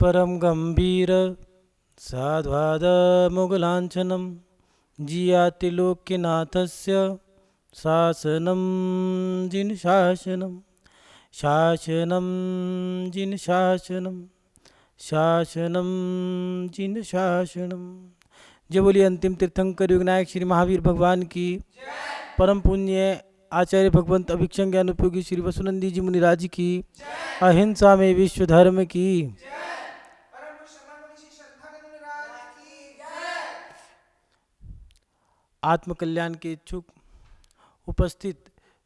परम गंभीर साध्वाद मुगलांछनम जियातिलोक्यनाथस्य शासनम जिन शासनम शासनम जिन शासनम शासनम जिन शासनम। जय बोलिए अंतिम तीर्थंकर विनायक श्री महावीर भगवान की। परम पुण्य आचार्य भगवंत अभिक्षण ज्ञान उपयोगी श्री वसुनंदी जी मुनिराज की। अहिंसा में विश्व धर्म की। आत्म कल्याण के इच्छुक उपस्थित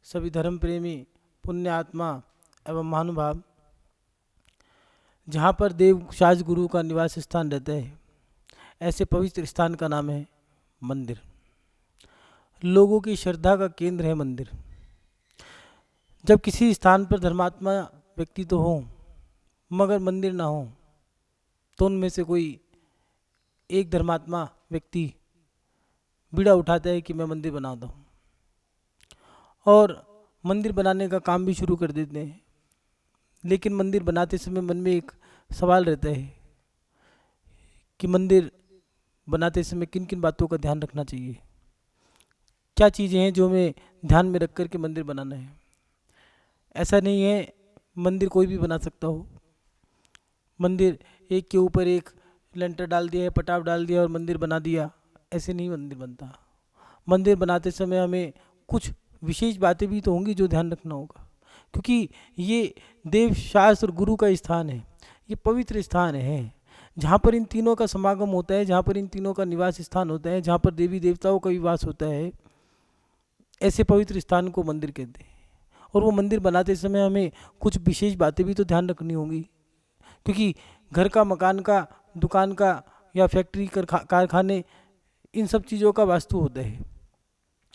सभी धर्म प्रेमी पुण्य आत्मा एवं महानुभाव, जहाँ पर देव शाज गुरु का निवास स्थान रहता है, ऐसे पवित्र स्थान का नाम है मंदिर। लोगों की श्रद्धा का केंद्र है मंदिर। जब किसी स्थान पर धर्मात्मा व्यक्ति तो हो मगर मंदिर ना हो, तो उनमें से कोई एक धर्मात्मा व्यक्ति बीड़ा उठाता है कि मैं मंदिर बनाता हूँ, और मंदिर बनाने का काम भी शुरू कर देते हैं। लेकिन मंदिर बनाते समय मन में एक सवाल रहता है कि मंदिर बनाते समय किन किन बातों का ध्यान रखना चाहिए, क्या चीज़ें हैं जो हमें ध्यान में रख कर के मंदिर बनाना है। ऐसा नहीं है मंदिर कोई भी बना सकता हो। मंदिर एक के ऊपर एक लेंटर डाल दिया है, पटाव डाल दिया और मंदिर बना दिया, ऐसे नहीं मंदिर बनता। मंदिर बनाते समय हमें कुछ विशेष बातें भी तो होंगी जो ध्यान रखना होगा, क्योंकि ये देव शास्त्र गुरु का स्थान है, ये पवित्र स्थान है जहाँ पर इन तीनों का समागम होता है, जहाँ पर इन तीनों का निवास स्थान होता है, जहाँ पर देवी देवताओं का विवास होता है। ऐसे पवित्र स्थान को मंदिर कहते हैं। और वो मंदिर बनाते समय हमें कुछ विशेष बातें भी तो ध्यान रखनी होंगी, क्योंकि घर का, मकान का, दुकान का या फैक्ट्री कारखाने, इन सब चीज़ों का वास्तु होता है।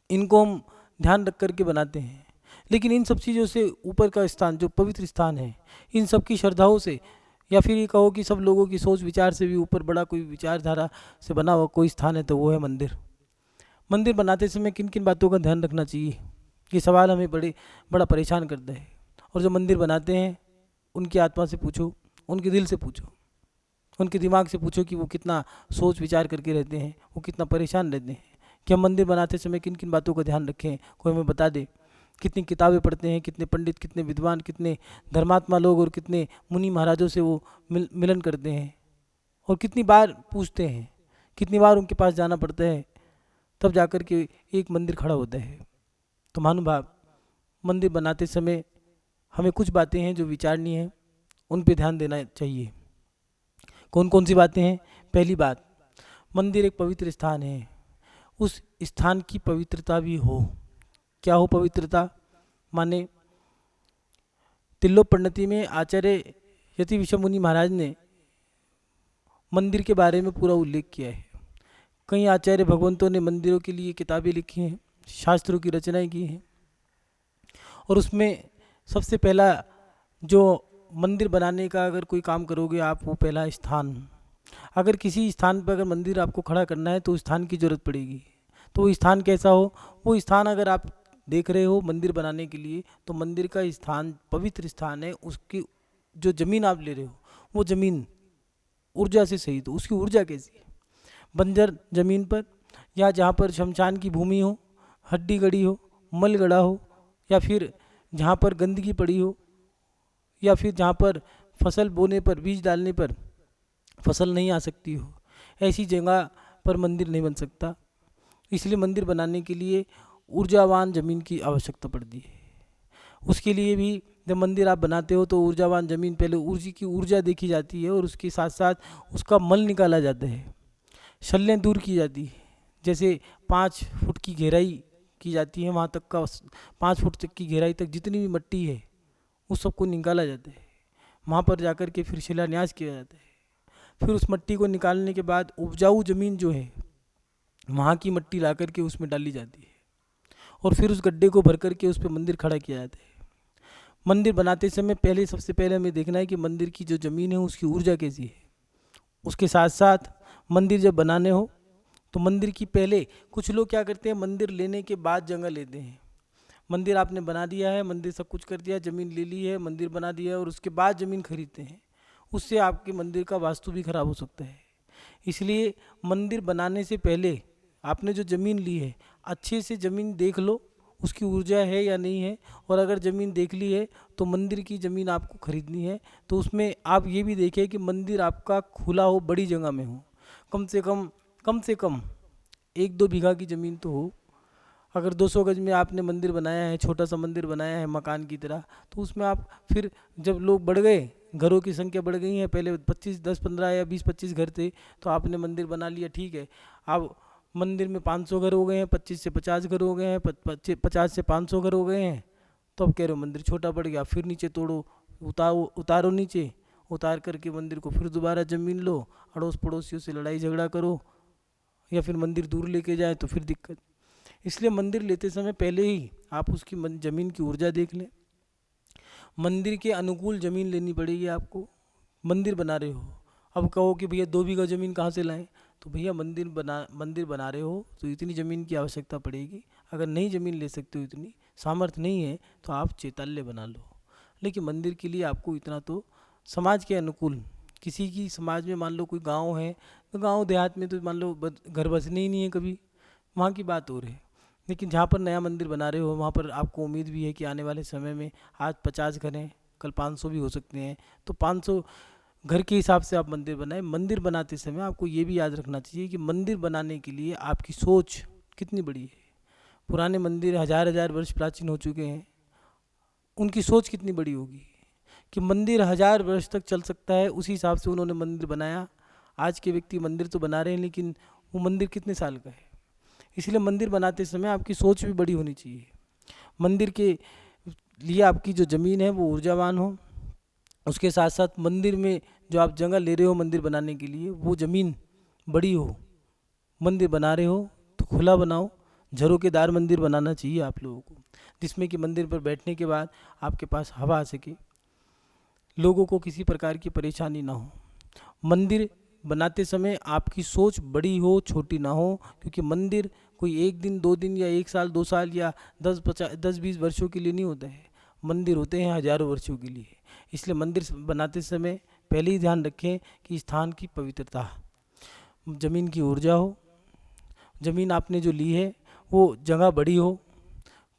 इनको हम ध्यान रख करके बनाते हैं। लेकिन इन सब चीज़ों से ऊपर का स्थान जो पवित्र स्थान है, इन सब की श्रद्धाओं से, या फिर ये कहो कि सब लोगों की सोच विचार से भी ऊपर बड़ा कोई विचारधारा से बना हुआ कोई स्थान है, तो वो है मंदिर। मंदिर बनाते समय किन किन बातों का ध्यान रखना चाहिए, ये सवाल हमें बड़ा परेशान करता है। और जो मंदिर बनाते हैं उनकी आत्मा से पूछो, उनके दिल से पूछो, उनके दिमाग से पूछो कि वो कितना सोच विचार करके रहते हैं, वो कितना परेशान रहते हैं कि हम मंदिर बनाते समय किन किन बातों का ध्यान रखें। कोई हमें बता दे। कितनी किताबें पढ़ते हैं, कितने पंडित, कितने विद्वान, कितने धर्मात्मा लोग और कितने मुनि महाराजों से वो मिलन करते हैं, और कितनी बार पूछते हैं, कितनी बार उनके पास जाना पड़ता है, तब जाकर के एक मंदिर खड़ा होता है। तो महानुभाव, मंदिर बनाते समय हमें कुछ बातें हैं जो विचारनीय हैं, उन पे ध्यान देना चाहिए। कौन कौन सी बातें हैं? पहली बात, मंदिर एक पवित्र स्थान है, उस स्थान की पवित्रता भी हो। क्या हो पवित्रता? माने तिल्लोपण्णति में आचार्य यति विश्व मुनि महाराज ने मंदिर के बारे में पूरा उल्लेख किया है। कई आचार्य भगवंतों ने मंदिरों के लिए किताबें लिखी हैं, शास्त्रों की रचनाएं की हैं, और उसमें सबसे पहला जो मंदिर बनाने का अगर कोई काम करोगे आप, वो पहला स्थान। अगर किसी स्थान पर अगर मंदिर आपको खड़ा करना है तो स्थान की जरूरत पड़ेगी। तो वो स्थान कैसा हो? वो स्थान अगर आप देख रहे हो मंदिर बनाने के लिए, तो मंदिर का स्थान पवित्र स्थान है। उसकी जो ज़मीन आप ले रहे हो, वो ज़मीन ऊर्जा से सही, तो उसकी ऊर्जा कैसी है? बंजर ज़मीन पर, या जहाँ पर शमशान की भूमि हो, हड्डी गड़ी हो, मल गड़ा हो, या फिर जहाँ पर गंदगी पड़ी हो, या फिर जहाँ पर फसल बोने पर, बीज डालने पर फसल नहीं आ सकती हो, ऐसी जगह पर मंदिर नहीं बन सकता। इसलिए मंदिर बनाने के लिए ऊर्जावान ज़मीन की आवश्यकता पड़ती है। उसके लिए भी जब मंदिर आप बनाते हो तो ऊर्जावान ज़मीन, पहले ऊर्जा की ऊर्जा देखी जाती है, और उसके साथ साथ उसका मल निकाला जाता है, शल्यें दूर की जाती है। जैसे 5 फुट की गहराई की जाती है, वहाँ तक का 5 फुट तक की गहराई तक जितनी भी मिट्टी है उस सबको निकाला जाता है। वहाँ पर जाकर के फिर शिलान्यास किया जाता है। फिर उस मिट्टी को निकालने के बाद उपजाऊ ज़मीन जो है, वहाँ की मिट्टी ला करके उसमें डाली जाती है, और फिर उस गड्ढे को भर करके उस पर मंदिर खड़ा किया जाता है। मंदिर बनाते समय सबसे पहले हमें देखना है कि मंदिर की जो ज़मीन है उसकी ऊर्जा कैसी है। उसके साथ साथ मंदिर जब बनाने हो तो मंदिर की पहले, कुछ लोग क्या करते हैं, मंदिर लेने के बाद जगह लेते हैं। मंदिर आपने बना दिया है, मंदिर सब कुछ कर दिया, ज़मीन ले ली है, मंदिर बना दिया है, और उसके बाद ज़मीन खरीदते हैं। उससे आपके मंदिर का वास्तु भी खराब हो सकता है। इसलिए मंदिर बनाने से पहले आपने जो ज़मीन ली है, अच्छे से ज़मीन देख लो उसकी ऊर्जा है या नहीं है। और अगर ज़मीन देख ली है तो मंदिर की ज़मीन आपको खरीदनी है तो उसमें आप ये भी देखें कि मंदिर आपका खुला हो, बड़ी जगह में हो, कम से कम 1-2 बीघा की ज़मीन तो हो। अगर 200 गज में आपने मंदिर बनाया है, छोटा सा मंदिर बनाया है मकान की तरह, तो उसमें आप फिर जब लोग बढ़ गए, घरों की संख्या बढ़ गई है, पहले 25 10-15 या 20-25 घर थे तो आपने मंदिर बना लिया, ठीक है। अब मंदिर में 500 घर हो गए हैं, 25 से 50 घर हो गए हैं, 50 से 500 घर हो गए हैं, तो अब कह रहे हो मंदिर छोटा पड़ गया, फिर नीचे तोड़ो, उतारो नीचे, उतार करके मंदिर को फिर दोबारा ज़मीन लो, अड़ोस पड़ोसियों से लड़ाई झगड़ा करो, या फिर मंदिर दूर लेके जाए तो फिर दिक्कत। इसलिए मंदिर लेते समय पहले ही आप उसकी ज़मीन की ऊर्जा देख लें। मंदिर के अनुकूल ज़मीन लेनी पड़ेगी आपको। मंदिर बना रहे हो, अब कहो कि भैया 2 बीघा ज़मीन कहाँ से लाएं, तो भैया मंदिर बना रहे हो तो इतनी ज़मीन की आवश्यकता पड़ेगी। अगर नहीं ज़मीन ले सकते हो, इतनी सामर्थ्य नहीं है, तो आप चैताल्य बना लो। लेकिन मंदिर के लिए आपको इतना तो समाज के अनुकूल, किसी की समाज में मान लो कोई गांव है तो गांव देहात में तो मान लो घर बसने ही नहीं है कभी, वहाँ की बात हो रही है। लेकिन जहाँ पर नया मंदिर बना रहे हो वहाँ पर आपको उम्मीद भी है कि आने वाले समय में आज 50 घर हैं, कल 500 भी हो सकते हैं, तो 500 घर के हिसाब से आप मंदिर बनाएं। मंदिर बनाते समय आपको ये भी याद रखना चाहिए कि मंदिर बनाने के लिए आपकी सोच कितनी बड़ी है। पुराने मंदिर हजार वर्ष प्राचीन हो चुके हैं, उनकी सोच कितनी बड़ी होगी कि मंदिर 1000 वर्ष तक चल सकता है, उसी हिसाब से उन्होंने मंदिर बनाया। आज के व्यक्ति मंदिर तो बना रहे हैं लेकिन वो मंदिर कितने साल का है। इसलिए मंदिर बनाते समय आपकी सोच भी बड़ी होनी चाहिए। मंदिर के लिए आपकी जो ज़मीन है वो ऊर्जावान हो, उसके साथ साथ मंदिर में जो आप जगह ले रहे हो मंदिर बनाने के लिए वो ज़मीन बड़ी हो। मंदिर बना रहे हो तो खुला बनाओ, झरोकेदार मंदिर बनाना चाहिए आप लोगों को, जिसमें कि मंदिर पर बैठने के बाद आपके पास हवा आ सके, लोगों को किसी प्रकार की परेशानी ना हो। मंदिर बनाते समय आपकी सोच बड़ी हो, छोटी ना हो, क्योंकि मंदिर कोई 1 दिन 2 दिन या 1 साल 2 साल या 10-20 वर्षों के लिए नहीं होता है। मंदिर होते हैं हजारों वर्षों के लिए। इसलिए मंदिर बनाते समय पहले ही ध्यान रखें कि स्थान की पवित्रता, ज़मीन की ऊर्जा हो, ज़मीन आपने जो ली है वो जगह बड़ी हो,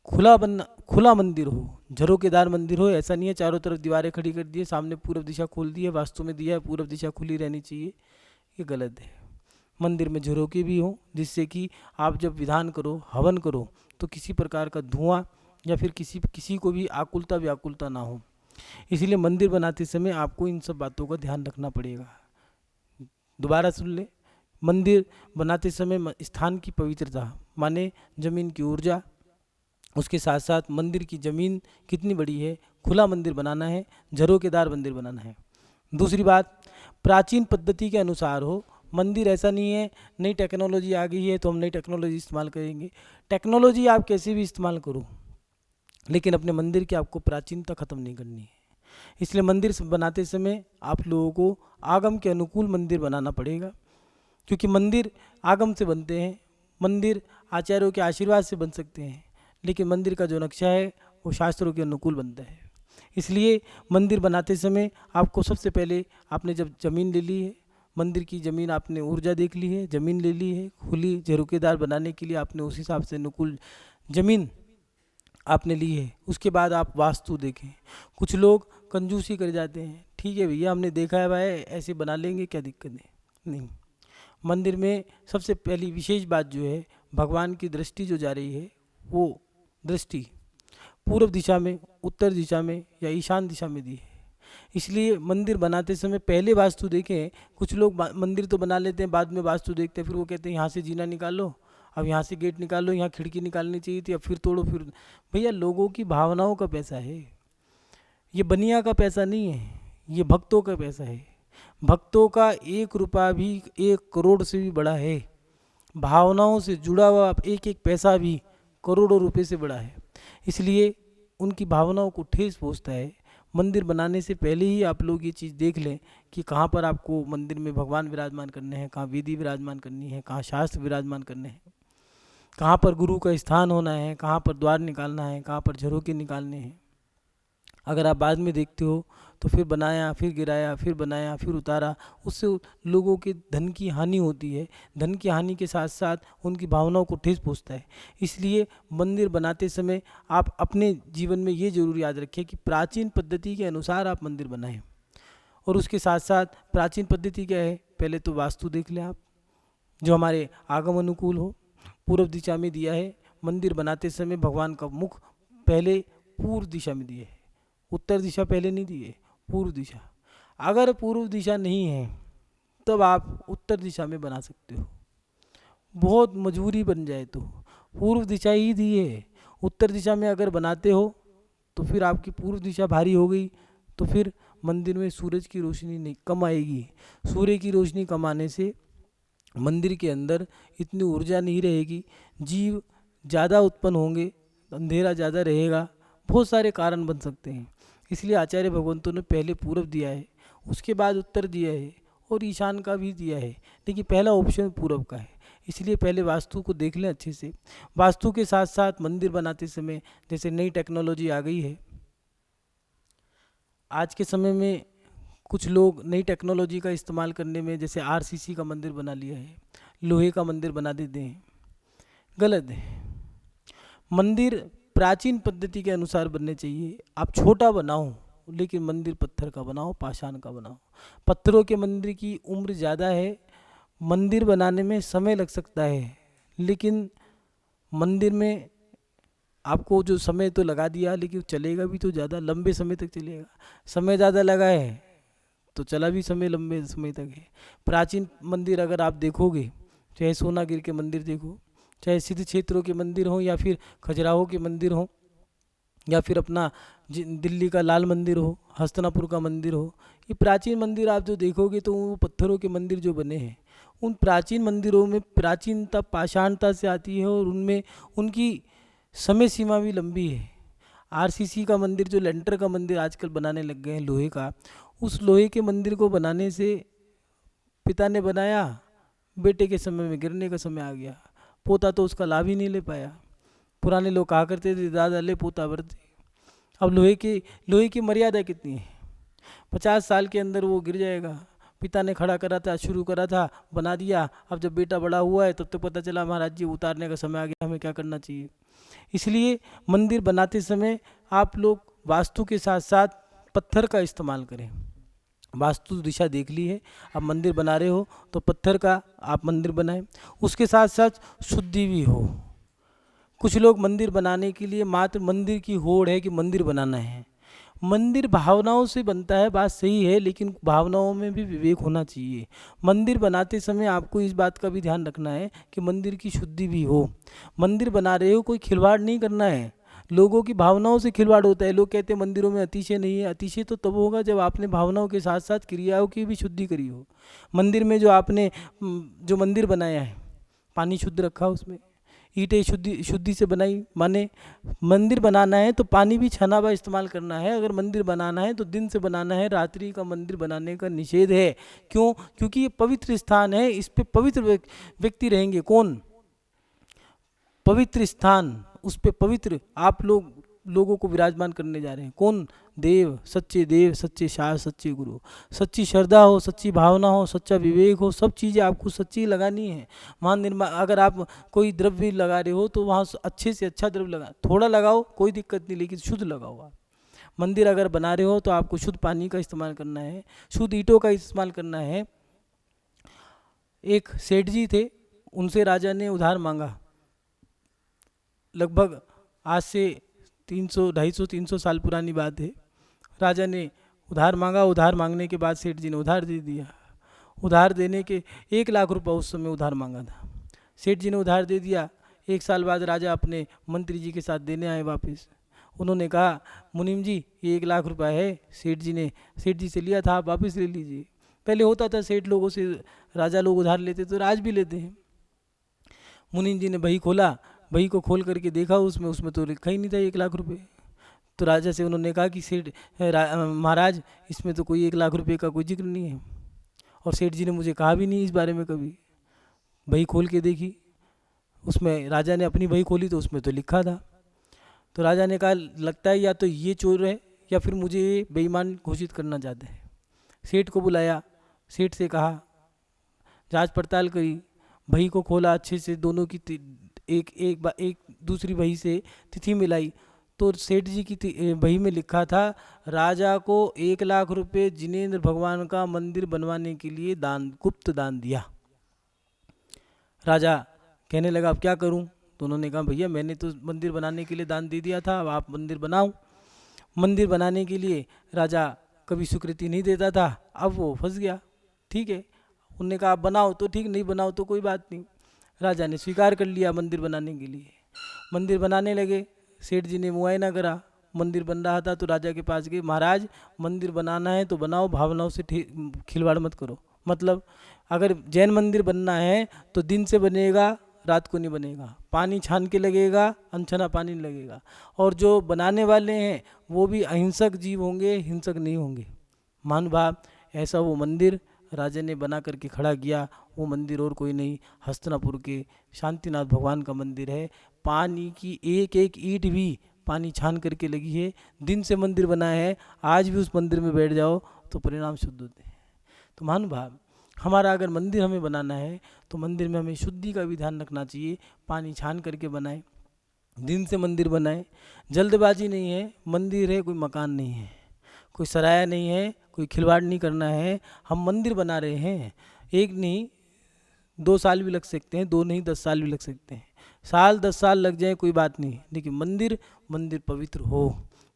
खुला मंदिर हो, झरोकेदार मंदिर हो। ऐसा नहीं है चारों तरफ दीवारें खड़ी कर दिए, सामने पूर्व दिशा खोल दी है, वास्तु में दिया है पूर्व दिशा खुली रहनी चाहिए, ये गलत है। मंदिर में झरोके भी हों, जिससे कि आप जब विधान करो, हवन करो, तो किसी प्रकार का धुआं या फिर किसी को भी आकुलता व्याकुलता ना हो। इसीलिए मंदिर बनाते समय आपको इन सब बातों का ध्यान रखना पड़ेगा। दोबारा सुन ले, मंदिर बनाते समय स्थान की पवित्रता माने ज़मीन की ऊर्जा, उसके साथ साथ मंदिर की ज़मीन कितनी बड़ी है, खुला मंदिर बनाना है, झरोकेदार मंदिर बनाना है। दूसरी बात, प्राचीन पद्धति के अनुसार हो मंदिर। ऐसा नहीं है नई टेक्नोलॉजी आ गई है तो हम नई टेक्नोलॉजी इस्तेमाल करेंगे। टेक्नोलॉजी आप कैसे भी इस्तेमाल करो, लेकिन अपने मंदिर की आपको प्राचीनता ख़त्म नहीं करनी है। इसलिए मंदिर बनाते समय आप लोगों को आगम के अनुकूल मंदिर बनाना पड़ेगा, क्योंकि मंदिर आगम से बनते हैं, मंदिर आचार्यों के आशीर्वाद से बन सकते हैं, लेकिन मंदिर का जो नक्शा है वो शास्त्रों के अनुकूल बनता है। इसलिए मंदिर बनाते समय आपको सबसे पहले, आपने जब ज़मीन ले ली है, मंदिर की ज़मीन आपने ऊर्जा देख ली है, ज़मीन ले ली है, खुली झरोकेदार बनाने के लिए आपने उस हिसाब से अनुकूल ज़मीन आपने ली है। उसके बाद आप वास्तु देखें। कुछ लोग कंजूसी कर जाते हैं, ठीक है भैया हमने देखा है भाई ऐसे बना लेंगे, क्या दिक्कत है। नहीं, मंदिर में सबसे पहली विशेष बात जो है, भगवान की दृष्टि जो जा रही है वो दृष्टि पूर्व दिशा में, उत्तर दिशा में या ईशान दिशा में दी है। इसलिए मंदिर बनाते समय पहले वास्तु देखें। कुछ लोग मंदिर तो बना लेते हैं, बाद में वास्तु देखते हैं, फिर वो कहते हैं यहाँ से जीना निकालो, अब यहाँ से गेट निकालो, यहाँ खिड़की निकालनी चाहिए थी, अब फिर तोड़ो। फिर भैया लोगों की भावनाओं का पैसा है, ये बनिया का पैसा नहीं है, ये भक्तों का पैसा है। भक्तों का 1 रुपया भी 1 करोड़ से भी बड़ा है। भावनाओं से जुड़ा हुआ एक एक पैसा भी करोड़ों रुपए से बड़ा है। इसलिए उनकी भावनाओं को ठेस पहुँचता है। मंदिर बनाने से पहले ही आप लोग ये चीज़ देख लें कि कहाँ पर आपको मंदिर में भगवान विराजमान करने हैं, कहाँ वेदी विराजमान करनी है, कहाँ शास्त्र विराजमान करने हैं, कहाँ पर गुरु का स्थान होना है, कहाँ पर द्वार निकालना है, कहाँ पर झरोके निकालने हैं। अगर आप बाद में देखते हो तो फिर बनाया, फिर गिराया, फिर बनाया, फिर उतारा, उससे लोगों के धन की हानि होती है। धन की हानि के साथ साथ उनकी भावनाओं को ठेस पहुँचता है। इसलिए मंदिर बनाते समय आप अपने जीवन में ये जरूर याद रखें कि प्राचीन पद्धति के अनुसार आप मंदिर बनाएं। और उसके साथ साथ प्राचीन पद्धति क्या है, पहले तो वास्तु देख लें आप, जो हमारे आगम अनुकूल हो। पूर्व दिशा में दिया है, मंदिर बनाते समय भगवान का मुख पहले पूर्व दिशा में दिए है, उत्तर दिशा पहले नहीं दिए, पूर्व दिशा। अगर पूर्व दिशा नहीं है तब आप उत्तर दिशा में बना सकते हो, बहुत मजबूरी बन जाए तो पूर्व दिशा ही दी है। उत्तर दिशा में अगर बनाते हो तो फिर आपकी पूर्व दिशा भारी हो गई तो फिर मंदिर में सूरज की रोशनी नहीं कम आएगी। सूर्य की रोशनी कम आने से मंदिर के अंदर इतनी ऊर्जा नहीं रहेगी, जीव ज़्यादा उत्पन्न होंगे, अंधेरा ज़्यादा रहेगा, बहुत सारे कारण बन सकते हैं। इसलिए आचार्य भगवंतों ने पहले पूर्व दिया है, उसके बाद उत्तर दिया है और ईशान का भी दिया है, लेकिन पहला ऑप्शन पूर्व का है। इसलिए पहले वास्तु को देख लें अच्छे से। वास्तु के साथ साथ मंदिर बनाते समय जैसे नई टेक्नोलॉजी आ गई है, आज के समय में कुछ लोग नई टेक्नोलॉजी का इस्तेमाल करने में जैसे आरसीसी का मंदिर बना लिया है, लोहे का मंदिर बना देते हैं, गलत है। मंदिर प्राचीन पद्धति के अनुसार बनने चाहिए। आप छोटा बनाओ लेकिन मंदिर पत्थर का बनाओ, पाषाण का बनाओ। पत्थरों के मंदिर की उम्र ज़्यादा है, मंदिर बनाने में समय लग सकता है, लेकिन मंदिर में आपको जो समय तो लगा दिया लेकिन चलेगा भी तो ज़्यादा लंबे समय तक चलेगा। समय ज़्यादा लगा है तो चला भी समय लंबे समय तक है। प्राचीन मंदिर अगर आप देखोगे, चाहे सोनागिर के मंदिर देखो, चाहे सिद्ध क्षेत्रों के मंदिर हो, या फिर खजुराहो के मंदिर हो, या फिर अपना दिल्ली का लाल मंदिर हो, हस्तिनापुर का मंदिर हो, ये प्राचीन मंदिर आप जो देखोगे तो वो पत्थरों के मंदिर जो बने हैं, उन प्राचीन मंदिरों में प्राचीनता पाषाणता से आती है और उनमें उनकी समय सीमा भी लंबी है। आरसीसी का मंदिर, जो लेंटर का मंदिर आजकल बनाने लग गए हैं लोहे का, उस लोहे के मंदिर को बनाने से पिता ने बनाया, बेटे के समय में गिरने का समय आ गया, पोता तो उसका लाभ ही नहीं ले पाया। पुराने लोग कहा करते थे दादा ले पोता वर्ते। अब लोहे की मर्यादा कितनी है, 50 साल के अंदर वो गिर जाएगा। पिता ने खड़ा करा था, शुरू करा था, बना दिया, अब जब बेटा बड़ा हुआ है तब तक पता चला महाराज जी उतारने का समय आ गया, हमें क्या करना चाहिए। इसलिए मंदिर बनाते समय आप लोग वास्तु के साथ साथ पत्थर का इस्तेमाल करें। वास्तु दिशा देख ली है, आप मंदिर बना रहे हो तो पत्थर का आप मंदिर बनाएं, उसके साथ साथ शुद्धि भी हो। कुछ लोग मंदिर बनाने के लिए मात्र मंदिर की होड़ है कि मंदिर बनाना है। मंदिर भावनाओं से बनता है, बात सही है, लेकिन भावनाओं में भी विवेक होना चाहिए। मंदिर बनाते समय आपको इस बात का भी ध्यान रखना है कि मंदिर की शुद्धि भी हो। मंदिर बना रहे हो, कोई खिलवाड़ नहीं करना है, लोगों की भावनाओं से खिलवाड़ होता है। लोग कहते हैं मंदिरों में अतिशय नहीं है, अतिशय तो तब होगा जब आपने भावनाओं के साथ साथ क्रियाओं की भी शुद्धि करी हो। मंदिर में जो आपने जो मंदिर बनाया है, पानी शुद्ध रखा, उसमें ईंटें शुद्धि से बनाई, माने मंदिर बनाना है तो पानी भी छना हुआ इस्तेमाल करना है। अगर मंदिर बनाना है तो दिन से बनाना है, रात्रि का मंदिर बनाने का निषेध है। क्यों? क्योंकि ये पवित्र स्थान है, इस पे पवित्र व्यक्ति रहेंगे। कौन? पवित्र स्थान, उस पे पवित्र आप लोगों को विराजमान करने जा रहे हैं। कौन? देव, सच्चे शास्त्र, सच्चे गुरु। सच्ची श्रद्धा हो, सच्ची भावना हो, सच्चा विवेक हो, सब चीज़ें आपको सच्ची लगानी है। वहाँ अगर आप कोई द्रव्य लगा रहे हो तो वहाँ अच्छे से अच्छा द्रव्य लगा, थोड़ा लगाओ कोई दिक्कत नहीं, लेकिन शुद्ध लगाओ। आप मंदिर अगर बना रहे हो तो आपको शुद्ध पानी का इस्तेमाल करना है, शुद्ध ईंटों का इस्तेमाल करना है। एक सेठ जी थे, उनसे राजा ने उधार मांगा, लगभग आज से 250-300 साल पुरानी बात है। राजा ने उधार मांगा, उधार मांगने के बाद सेठ जी ने उधार दे दिया। उधार देने के 1 लाख रुपए उस समय उधार मांगा था। सेठ जी ने उधार दे दिया। 1 साल बाद राजा अपने मंत्री जी के साथ देने आए वापस। उन्होंने कहा मुनीम जी ये 1 लाख रुपए है, सेठ जी से लिया था, आप वापस ले लीजिए। पहले होता था सेठ लोगों से राजा लोग उधार लेते तो आज भी लेते हैं। मुनीम जी ने बही खोला, बही को खोल करके देखा, उसमें तो लिखा ही नहीं था 1 लाख रुपए। तो राजा से उन्होंने कहा कि सेठ महाराज इसमें तो कोई 1 लाख रुपए का कोई जिक्र नहीं है, और सेठ जी ने मुझे कहा भी नहीं इस बारे में कभी। बही खोल के देखी, उसमें राजा ने अपनी बही खोली तो उसमें तो लिखा था। तो राजा ने कहा लगता है या तो ये चोर है या फिर मुझे बेईमान घोषित करना चाहते हैं। सेठ को बुलाया, सेठ से कहा, जांच पड़ताल करी, बही को खोला अच्छे से, दोनों की एक दूसरी बही से तिथि मिलाई तो सेठ जी की बही में लिखा था, राजा को 1 लाख रुपए जिनेंद्र भगवान का मंदिर बनवाने के लिए गुप्त दान दिया। राजा कहने लगा अब क्या करूं? तो उन्होंने कहा भैया मैंने तो मंदिर बनाने के लिए दान दे दिया था, अब आप मंदिर बनाओ। मंदिर बनाने के लिए राजा कभी स्वीकृति नहीं देता था, अब वो फंस गया। ठीक है, उन्होंने कहा आप बनाओ तो ठीक, नहीं बनाओ तो कोई बात नहीं। राजा ने स्वीकार कर लिया मंदिर बनाने के लिए। मंदिर बनाने लगे, सेठ जी ने मुआयना करा, मंदिर बन रहा था तो राजा के पास गए, महाराज मंदिर बनाना है तो बनाओ, भावनाओं से खिलवाड़ मत करो। मतलब अगर जैन मंदिर बनना है तो दिन से बनेगा, रात को नहीं बनेगा, पानी छान के लगेगा, अनछना पानी नहीं लगेगा, और जो बनाने वाले हैं वो भी अहिंसक जीव होंगे, हिंसक नहीं होंगे। महानुभाव, ऐसा वो मंदिर राजा ने बना करके खड़ा किया। वो मंदिर और कोई नहीं, हस्तिनापुर के शांतिनाथ भगवान का मंदिर है। पानी की एक एक ईंट भी पानी छान करके लगी है, दिन से मंदिर बना है। आज भी उस मंदिर में बैठ जाओ तो परिणाम शुद्ध होते हैं। तो महानुभाव, हमारा अगर मंदिर हमें बनाना है तो मंदिर में हमें शुद्धि का भी ध्यान रखना चाहिए। पानी छान करके बनाए, दिन से मंदिर बनाए, जल्दबाजी नहीं है। मंदिर है, कोई मकान नहीं है, कोई सराया नहीं है, कोई खिलवाड़ नहीं करना है। हम मंदिर बना रहे हैं, 1 नहीं 2 साल भी लग सकते हैं, 2 नहीं 10 साल भी लग सकते हैं, साल 10 साल लग जाए कोई बात नहीं, लेकिन मंदिर पवित्र हो,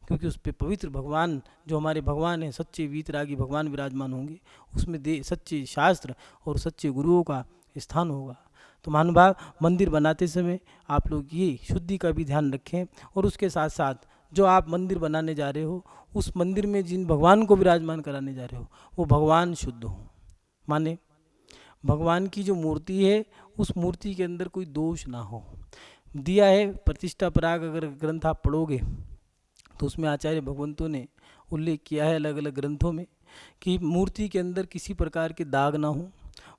क्योंकि उस पर पवित्र भगवान जो हमारे भगवान हैं, सच्चे वीतरागी भगवान विराजमान होंगे। उसमें सच्चे शास्त्र और सच्चे गुरुओं का स्थान होगा। तो महानुभाव, मंदिर बनाते समय आप लोग ये शुद्धि का भी ध्यान रखें, और उसके साथ साथ जो आप मंदिर बनाने जा रहे हो उस मंदिर में जिन भगवान को विराजमान कराने जा रहे हो वो भगवान शुद्ध हो। माने भगवान की जो मूर्ति है उस मूर्ति के अंदर कोई दोष ना हो। दिया है प्रतिष्ठा पराग, अगर ग्रंथ आप पढ़ोगे तो उसमें आचार्य भगवंतों ने उल्लेख किया है अलग अलग ग्रंथों में कि मूर्ति के अंदर किसी प्रकार के दाग ना हो,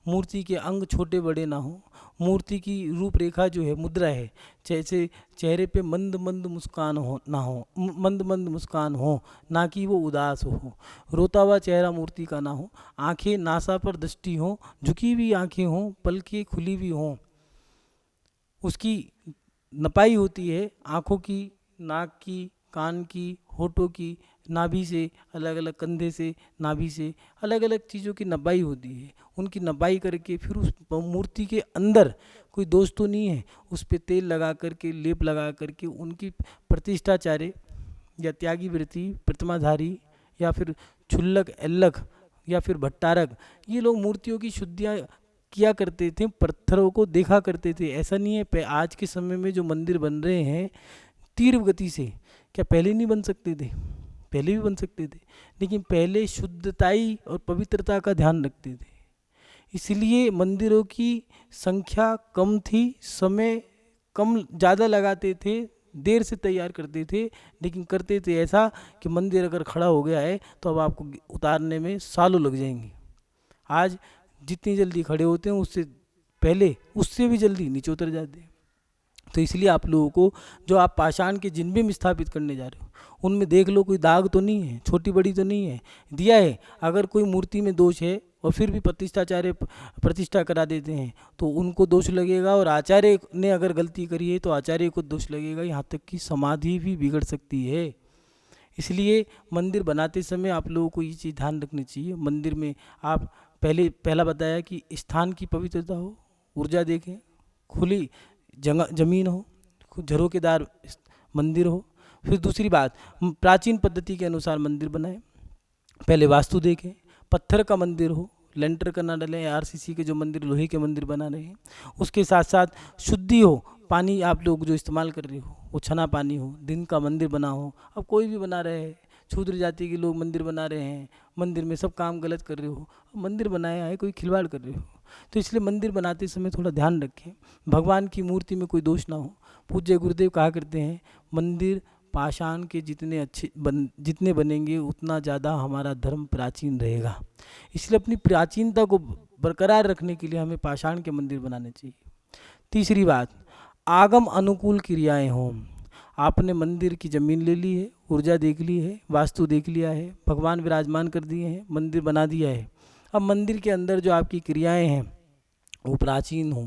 मूर्ति के अंग छोटे बड़े ना हो, मूर्ति की रूपरेखा जो है, मुद्रा है, जैसे चेहरे पे मंद मंद मुस्कान हो ना हो, मंद मंद मुस्कान हो, ना कि वो उदास हो, रोता हुआ चेहरा मूर्ति का ना हो, आंखें नासा पर दृष्टि हो, झुकी हुई आंखें हों, पलकें खुली हुई हों, उसकी नपाई होती है आँखों की, नाक की, कान की, होठों की, नाभि से अलग अलग, कंधे से, नाभि से अलग अलग चीज़ों की नपाई होती है। उनकी नपाई करके फिर उस मूर्ति के अंदर कोई दोष तो नहीं है, उस पर तेल लगा करके, लेप लगा करके उनकी प्रतिष्ठाचार्य या त्यागी वृत्ति, प्रतिमाधारी या फिर क्षुल्लक, एल्लक या फिर भट्टारक, ये लोग मूर्तियों की शुद्धियाँ किया करते थे, पत्थरों को देखा करते थे। ऐसा नहीं है आज के समय में जो मंदिर बन रहे हैं तीव्र गति से, क्या पहले नहीं बन सकते थे? पहले भी बन सकते थे, लेकिन पहले शुद्धताई और पवित्रता का ध्यान रखते थे, इसलिए मंदिरों की संख्या कम थी, समय कम ज़्यादा लगाते थे, देर से तैयार करते थे, लेकिन करते थे ऐसा कि मंदिर अगर खड़ा हो गया है तो अब आपको उतारने में सालों लग जाएंगे। आज जितनी जल्दी खड़े होते हैं उससे पहले उससे भी जल्दी नीचे उतर जाते हैं। तो इसलिए आप लोगों को जो आप पाषाण के जिन में स्थापित करने जा रहे हो उनमें देख लो कोई दाग तो नहीं है, छोटी बड़ी तो नहीं है। दिया है, अगर कोई मूर्ति में दोष है और फिर भी प्रतिष्ठाचार्य प्रतिष्ठा करा देते हैं तो उनको दोष लगेगा, और आचार्य ने अगर गलती करी है तो आचार्य को दोष लगेगा, यहाँ तक कि समाधि भी बिगड़ सकती है। इसलिए मंदिर बनाते समय आप लोगों को ये चीज़ ध्यान रखनी चाहिए। मंदिर में आप पहला बताया कि स्थान की पवित्रता हो, ऊर्जा देखें, खुली जमीन हो, झरोकेदार मंदिर हो। फिर दूसरी बात, प्राचीन पद्धति के अनुसार मंदिर बनाएं। पहले वास्तु देखें, पत्थर का मंदिर हो, लेंटर का ना डलें, आरसीसी के जो मंदिर लोहे के मंदिर बना रहे हैं उसके साथ साथ शुद्धि हो, पानी आप लोग जो इस्तेमाल कर रहे हो वो छना पानी हो, दिन का मंदिर बना हो। अब कोई भी बना रहे हैं, शूद्र जाति के लोग मंदिर बना रहे हैं, मंदिर में सब काम गलत कर रहे हो, मंदिर बनाया है कोई खिलवाड़ कर रहे हो। तो इसलिए मंदिर बनाते समय थोड़ा ध्यान रखें, भगवान की मूर्ति में कोई दोष ना हो। पूज्य गुरुदेव कहा करते हैं, मंदिर पाषाण के जितने बनेंगे उतना ज़्यादा हमारा धर्म प्राचीन रहेगा। इसलिए अपनी प्राचीनता को बरकरार रखने के लिए हमें पाषाण के मंदिर बनाने चाहिए। तीसरी बात, आगम अनुकूल क्रियाएं हों। आपने मंदिर की ज़मीन ले ली है, ऊर्जा देख ली है, वास्तु देख लिया है, भगवान विराजमान कर दिए हैं, मंदिर बना दिया है। अब मंदिर के अंदर जो आपकी क्रियाएं हैं वो प्राचीन हों,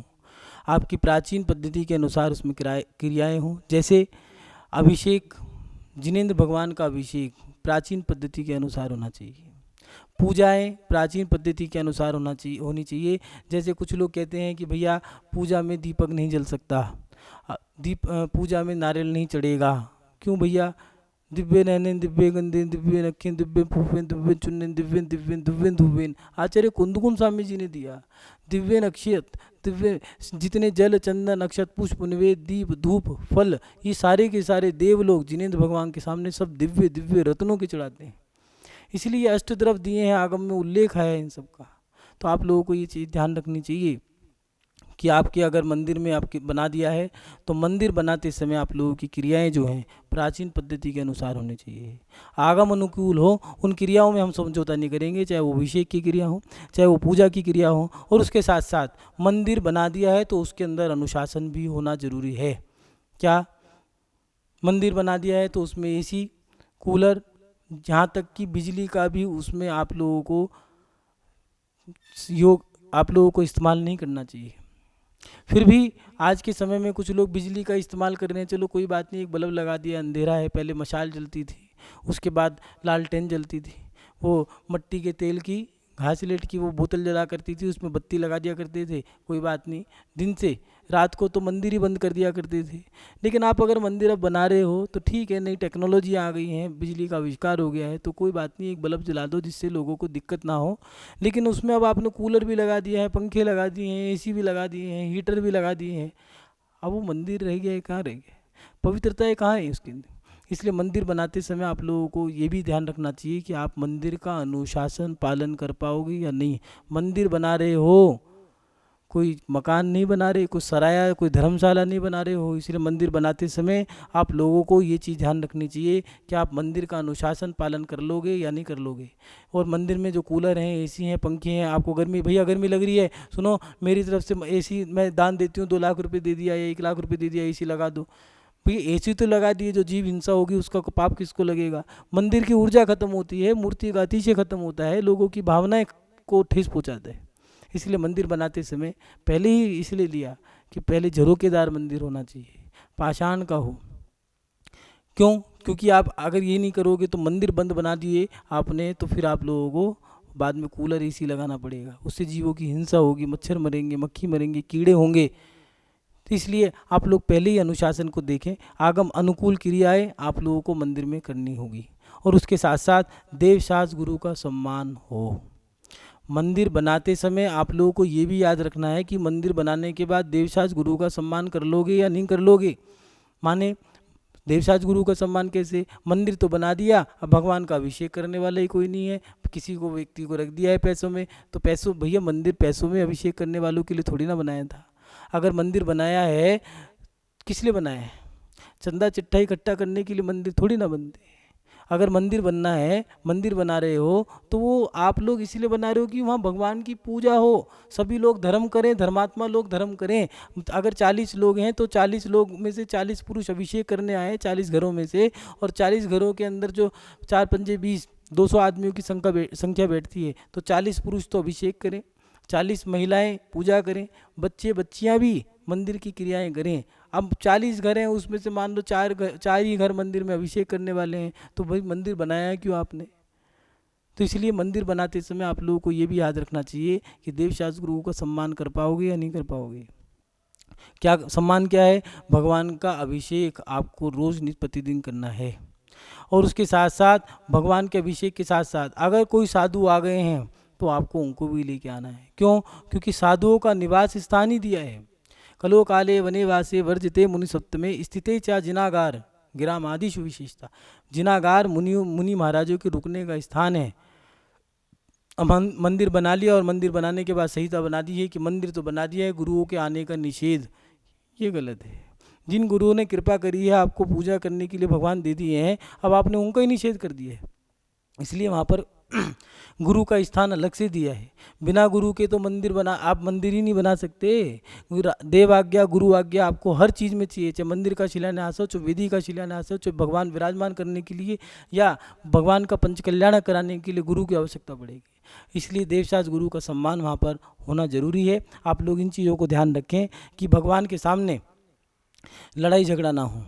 आपकी प्राचीन पद्धति के अनुसार उसमें क्रियाएं हों। जैसे अभिषेक, जिनेंद्र भगवान का अभिषेक प्राचीन पद्धति के अनुसार होना चाहिए। पूजाएं प्राचीन पद्धति के अनुसार होनी चाहिए। जैसे कुछ लोग कहते हैं कि भैया पूजा में दीपक नहीं जल सकता, पूजा में नारियल नहीं चढ़ेगा। क्यों भैया? दिव्य नैनेन दिव्य गंधेन दिव्य नखें दिव्य फूफेन दिव्य चुन्नेन दिव्यन दिव्यन दिव्यन धुवेन, आचार्य कुंदकुम स्वामी जी ने दिया। दिव्य नक्षत, दिव्य जितने जल चंदन अक्षत पुष्प निवेद दीप धूप फल, ये सारे के सारे देव लोग जिनेंद्र भगवान के सामने सब दिव्य दिव्य रत्नों के चढ़ाते हैं। इसलिए अष्टद्रव्य दिए हैं, आगम में उल्लेख है इन सब का। तो आप लोगों को ये चीज़ ध्यान रखनी चाहिए कि आपके अगर मंदिर में आपके बना दिया है तो मंदिर बनाते समय आप लोगों की क्रियाएं जो हैं प्राचीन पद्धति के अनुसार होनी चाहिए, आगम अनुकूल हो। उन क्रियाओं में हम समझौता नहीं करेंगे, चाहे वो अभिषेक की क्रिया हो, चाहे वो पूजा की क्रिया हो। और उसके साथ साथ मंदिर बना दिया है तो उसके अंदर अनुशासन भी होना जरूरी है। क्या? मंदिर बना दिया है तो उसमें एसी, कूलर, जहाँ तक कि बिजली का भी उसमें आप लोगों को इस्तेमाल नहीं करना चाहिए। फिर भी आज के समय में कुछ लोग बिजली का इस्तेमाल कर रहे हैं, चलो कोई बात नहीं, एक बल्ब लगा दिया, अंधेरा है। पहले मशाल जलती थी, उसके बाद लालटेन जलती थी, वो मट्टी के तेल की घासलेट की वो बोतल जला करती थी, उसमें बत्ती लगा दिया करते थे, कोई बात नहीं। दिन से रात को तो मंदिर ही बंद कर दिया करते थे। लेकिन आप अगर मंदिर अब बना रहे हो तो ठीक है, नई टेक्नोलॉजी आ गई है, बिजली का आविष्कार हो गया है, तो कोई बात नहीं, एक बल्ब जला दो जिससे लोगों को दिक्कत ना हो। लेकिन उसमें अब आपने कूलर भी लगा दिया है, पंखे लगा दिए हैं, एसी भी लगा दिए हैं, हीटर भी लगा दिए हैं, अब वो मंदिर रह गया है? कहाँ रह गया? पवित्रता कहाँ है उसके अंदर? इसलिए मंदिर बनाते समय आप लोगों को ये भी ध्यान रखना चाहिए कि आप मंदिर का अनुशासन पालन कर पाओगे या नहीं। मंदिर बना रहे हो, कोई मकान नहीं बना रहे, कोई सराया, कोई धर्मशाला नहीं बना रहे हो। इसलिए मंदिर बनाते समय आप लोगों को ये चीज़ ध्यान रखनी चाहिए कि आप मंदिर का अनुशासन पालन कर लोगे या नहीं कर लोगे। और मंदिर में जो कूलर हैं, एसी हैं, पंखे हैं, आपको गर्मी, भैया गर्मी लग रही है, सुनो मेरी तरफ से एसी मैं दान देती हूँ, 2 लाख रुपये दे दिया या 1 लाख रुपये दे दिया, एसी लगा दो। भैया एसी तो लगा दिए, जो जीव हिंसा होगी उसका पाप किसको लगेगा? मंदिर की ऊर्जा खत्म होती है, मूर्ति का अतिशय खत्म होता है, लोगों की भावनाएं को ठेस पहुँचाता है। इसलिए मंदिर बनाते समय पहले ही इसलिए लिया कि पहले झरोकेदार मंदिर होना चाहिए, पाषाण का हो। क्यों? क्योंकि आप अगर ये नहीं करोगे तो मंदिर बंद बना दिए आपने, तो फिर आप लोगों को बाद में कूलर एसी लगाना पड़ेगा, उससे जीवों की हिंसा होगी, मच्छर मरेंगे, मक्खी मरेंगे, कीड़े होंगे। तो इसलिए आप लोग पहले ही अनुशासन को देखें। आगम अनुकूल क्रियाएं आप लोगों को मंदिर में करनी होगी, और उसके साथ साथ देवशास्त्र गुरु का सम्मान हो। मंदिर बनाते समय आप लोगों को ये भी याद रखना है कि मंदिर बनाने के बाद देवशास्त्र गुरु का सम्मान कर लोगे या नहीं कर लोगे। माने देवशास्त्र गुरु का सम्मान कैसे? मंदिर तो बना दिया, अब भगवान का अभिषेक करने वाला ही कोई नहीं है, किसी को व्यक्ति को रख दिया है पैसों में, तो पैसों, भैया मंदिर पैसों में अभिषेक करने वालों के लिए थोड़ी ना बनाया था। अगर मंदिर बनाया है, किस लिए बनाया है? चंदा चिट्ठा इकट्ठा करने के लिए मंदिर थोड़ी ना बनते। अगर मंदिर बनना है, मंदिर बना रहे हो, तो वो आप लोग इसलिए बना रहे हो कि वहाँ भगवान की पूजा हो, सभी लोग धर्म करें, धर्मात्मा लोग धर्म करें। अगर 40 लोग हैं तो 40 लोग में से 40 पुरुष अभिषेक करने आए 40 घरों में से, और 40 घरों के अंदर जो 4 पंजे 20, 200 आदमियों की संख्या बैठती है, तो 40 पुरुष तो अभिषेक करें, 40 महिलाएं पूजा करें, बच्चे बच्चियां भी मंदिर की क्रियाएं करें। अब 40 घर हैं, उसमें से मान लो 4 ही घर मंदिर में अभिषेक करने वाले हैं, तो भाई मंदिर बनाया है क्यों आपने? तो इसलिए मंदिर बनाते समय आप लोगों को ये भी याद रखना चाहिए कि देवशास्त्र गुरुओं का सम्मान कर पाओगे या नहीं कर पाओगे। क्या सम्मान क्या है? भगवान का अभिषेक आपको रोज नित्य प्रतिदिन करना है, और उसके साथ साथ भगवान के अभिषेक के साथ साथ अगर कोई साधु आ गए हैं तो आपको उनको भी लेके आना है। क्यों? क्योंकि साधुओं का निवास स्थान ही दिया है। कलो काले वने वासे वर्जिते मुनि सप्तमे स्थिते चा जिनागार गिराम आदि सुविशेषता। जिनागार मुनि महाराजों के रुकने का स्थान है। अब मंदिर बना लिया, और मंदिर बनाने के बाद संहिता बना दी है कि मंदिर तो बना दिया है, गुरुओं के आने का निषेध, ये गलत है। जिन गुरुओं ने कृपा करी है, आपको पूजा करने के लिए भगवान दे दिए हैं, अब आपने उनका ही निषेध कर दिया है। इसलिए वहाँ पर गुरु का स्थान अलग से दिया है। बिना गुरु के तो मंदिर बना, आप मंदिर ही नहीं बना सकते। देव आज्ञा गुरु आज्ञा आपको हर चीज़ में चाहिए, चाहे मंदिर का शिलान्यास हो, चाहे विधि का शिलान्यास हो, चाहे भगवान विराजमान करने के लिए या भगवान का पंचकल्याण कराने के लिए गुरु की आवश्यकता पड़ेगी। इसलिए देवशास्त्र गुरु का सम्मान वहाँ पर होना जरूरी है। आप लोग इन चीज़ों को ध्यान रखें कि भगवान के सामने लड़ाई झगड़ा ना हो।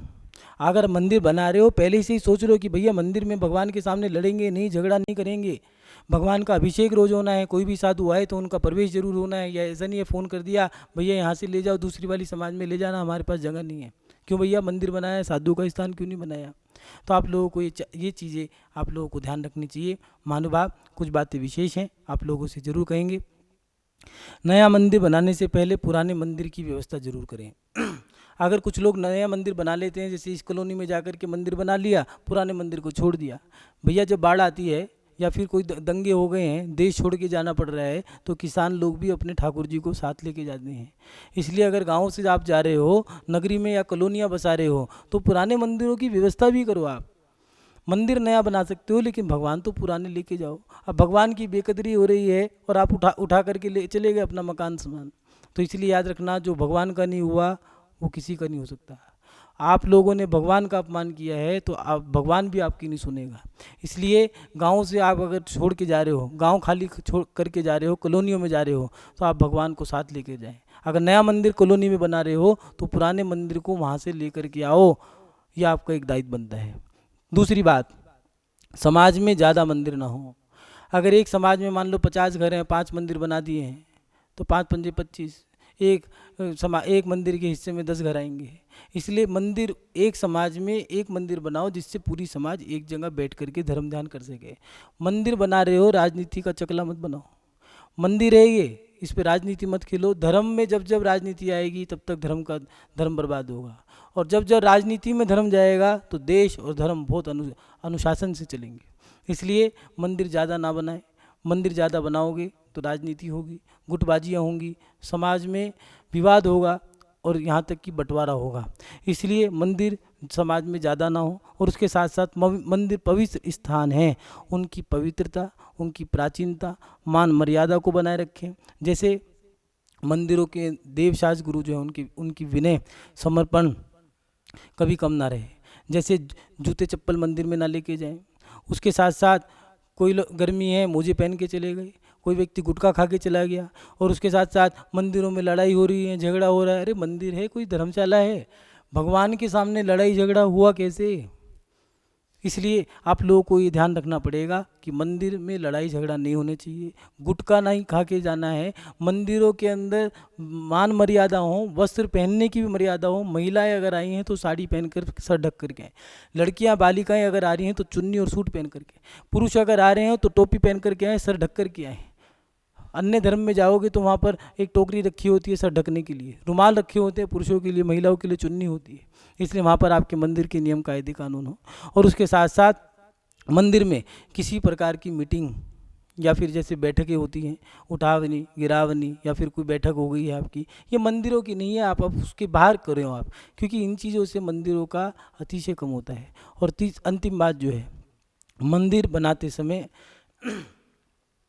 अगर मंदिर बना रहे हो पहले से ही सोच लो कि भैया मंदिर में भगवान के सामने लड़ेंगे नहीं, झगड़ा नहीं करेंगे। भगवान का अभिषेक रोज होना है, कोई भी साधु आए तो उनका प्रवेश जरूर होना है। या ऐसा नहीं है फ़ोन कर दिया भैया यहाँ से ले जाओ दूसरी वाली समाज में ले जाना, हमारे पास जगह नहीं है। क्यों भैया मंदिर बनाया है, साधु का स्थान क्यों नहीं बनाया? तो आप लोगों को ये चीज़ें आप लोगों को ध्यान रखनी चाहिए। महानुभाव कुछ बातें विशेष हैं, आप लोगों से ज़रूर कहेंगे। नया मंदिर बनाने से पहले पुराने मंदिर की व्यवस्था जरूर करें। अगर कुछ लोग नया मंदिर बना लेते हैं, जैसे इस कॉलोनी में जाकर के मंदिर बना लिया, पुराने मंदिर को छोड़ दिया। भैया जब बाढ़ आती है या फिर कोई दंगे हो गए हैं, देश छोड़ के जाना पड़ रहा है, तो किसान लोग भी अपने ठाकुर जी को साथ लेके जाते हैं। इसलिए अगर गांव से आप जा रहे हो, नगरी में या कॉलोनियाँ बसा रहे हो, तो पुराने मंदिरों की व्यवस्था भी करो। आप मंदिर नया बना सकते हो लेकिन भगवान तो पुराने लेके जाओ। अब भगवान की बेकदरी हो रही है और आप उठा करके ले चले गए अपना मकान सामान। तो इसलिए याद रखना, जो भगवान का नहीं हुआ वो किसी का नहीं हो सकता। आप लोगों ने भगवान का अपमान किया है तो आप भगवान भी आपकी नहीं सुनेगा। इसलिए गाँव से आप अगर छोड़ के जा रहे हो, गांव खाली छोड़ करके जा रहे हो, कॉलोनियों में जा रहे हो, तो आप भगवान को साथ लेके जाएं। अगर नया मंदिर कॉलोनी में बना रहे हो तो पुराने मंदिर को वहाँ से लेकर के आओ, यह आपका एक दायित्व बनता है। दूसरी बात, समाज में ज़्यादा मंदिर ना हो। अगर एक समाज में मान लो 50 घर हैं, 5 मंदिर बना दिए हैं, तो 5 पंजे 25, एक मंदिर के हिस्से में 10 घर आएंगे। इसलिए मंदिर, एक समाज में एक मंदिर बनाओ जिससे पूरी समाज एक जगह बैठ करके धर्म ध्यान कर सके। मंदिर बना रहे हो, राजनीति का चकला मत बनाओ। मंदिर है ये, इस पे राजनीति मत खेलो। धर्म में जब जब राजनीति आएगी तब तक धर्म बर्बाद होगा, और जब जब राजनीति में धर्म जाएगा तो देश और धर्म बहुत अनुशासन से चलेंगे। इसलिए मंदिर ज़्यादा ना बनाए। मंदिर ज़्यादा बनाओगे तो राजनीति होगी, गुटबाजियाँ होंगी, समाज में विवाद होगा और यहाँ तक कि बंटवारा होगा। इसलिए मंदिर समाज में ज़्यादा ना हो। और उसके साथ साथ मंदिर पवित्र स्थान हैं, उनकी पवित्रता, उनकी प्राचीनता, मान मर्यादा को बनाए रखें। जैसे मंदिरों के देवशास्त्र गुरु जो हैं उनकी विनय समर्पण कभी कम ना रहे। जैसे जूते चप्पल मंदिर में ना लेके जाएं। उसके साथ साथ कोई लोग गर्मी है मोजे पहन के चले गए, कोई व्यक्ति गुटखा खा के चला गया, और उसके साथ साथ मंदिरों में लड़ाई हो रही है, झगड़ा हो रहा है। अरे मंदिर है, कोई धर्मशाला है? भगवान के सामने लड़ाई झगड़ा हुआ कैसे? इसलिए आप लोगों को ये ध्यान रखना पड़ेगा कि मंदिर में लड़ाई झगड़ा नहीं होने चाहिए, गुटखा नहीं खा के जाना है। मंदिरों के अंदर मान मर्यादा हो, वस्त्र पहनने की भी मर्यादा हो। महिलाएं अगर आई हैं तो साड़ी पहनकर सर ढक करके आएँ। लड़कियां बालिकाएं अगर आ रही हैं तो चुन्नी और सूट पहन करके। पुरुष अगर आ रहे हैं तो टोपी पहन करके आएँ, सर ढक करके आएँ। अन्य धर्म में जाओगे तो वहाँ पर एक टोकरी रखी होती है सर ढकने के लिए, रुमाल रखे होते हैं पुरुषों के लिए, महिलाओं के लिए चुन्नी होती है। इसलिए वहाँ पर आपके मंदिर के नियम कायदे कानून हो। और उसके साथ साथ मंदिर में किसी प्रकार की मीटिंग या फिर जैसे बैठकें होती हैं, उठावनी गिरावनी या फिर कोई बैठक हो गई है आपकी, ये मंदिरों की नहीं है। आप उसके बाहर करें आप, क्योंकि इन चीज़ों से मंदिरों का अतिशय कम होता है। और अंतिम बात जो है, मंदिर बनाते समय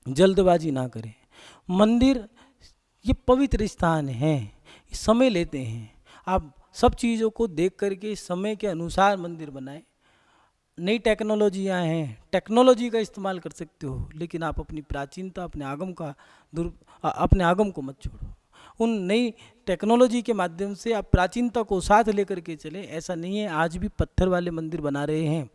जल्दबाजी ना करें। मंदिर ये पवित्र स्थान है, समय लेते हैं। आप सब चीज़ों को देख करके समय के अनुसार मंदिर बनाएं। नई टेक्नोलॉजियाँ हैं, टेक्नोलॉजी का इस्तेमाल कर सकते हो, लेकिन आप अपनी प्राचीनता, अपने आगम को मत छोड़ो। उन नई टेक्नोलॉजी के माध्यम से आप प्राचीनता को साथ लेकर के चलें। ऐसा नहीं है, आज भी पत्थर वाले मंदिर बना रहे हैं।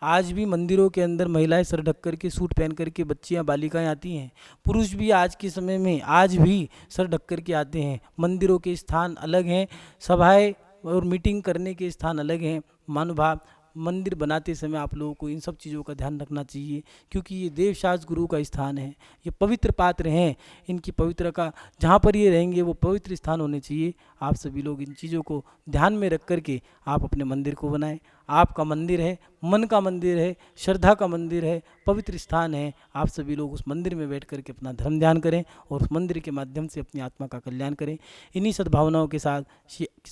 आज भी मंदिरों के अंदर महिलाएं सर ढक करके, सूट पहन करके, बच्चियां बालिकाएं आती हैं। पुरुष भी आज के समय में आज भी सर ढक करके आते हैं। मंदिरों के स्थान अलग हैं, सभाएं और मीटिंग करने के स्थान अलग हैं। महानुभाव, मंदिर बनाते समय आप लोगों को इन सब चीज़ों का ध्यान रखना चाहिए, क्योंकि ये देवशास्त्र गुरु का स्थान है, ये पवित्र पात्र हैं। इनकी पवित्र का जहाँ पर ये रहेंगे वो पवित्र स्थान होने चाहिए। आप सभी लोग इन चीज़ों को ध्यान में रख करके आप अपने मंदिर को बनाएं। आपका मंदिर है, मन का मंदिर है, श्रद्धा का मंदिर है, पवित्र स्थान है। आप सभी लोग उस मंदिर में बैठ करके अपना धर्म ध्यान करें और उस मंदिर के माध्यम से अपनी आत्मा का कल्याण करें। इन्हीं सद्भावनाओं के साथ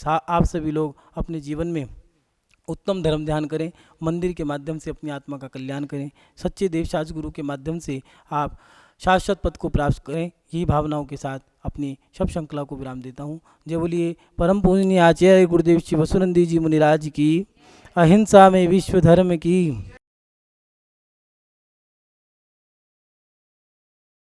आप सभी लोग अपने जीवन में उत्तम धर्म ध्यान करें, मंदिर के माध्यम से अपनी आत्मा का कल्याण करें, सच्चे देवशास गुरु के माध्यम से आप शाश्वत पद को प्राप्त करें। यही भावनाओं के साथ अपनी शब श्रृंखला को विराम देता हूँ। जय बोलिए परम पूजनीय आचार्य गुरुदेव श्री वसुनंदी जी मुनिराज की, अहिंसा में विश्व धर्म की।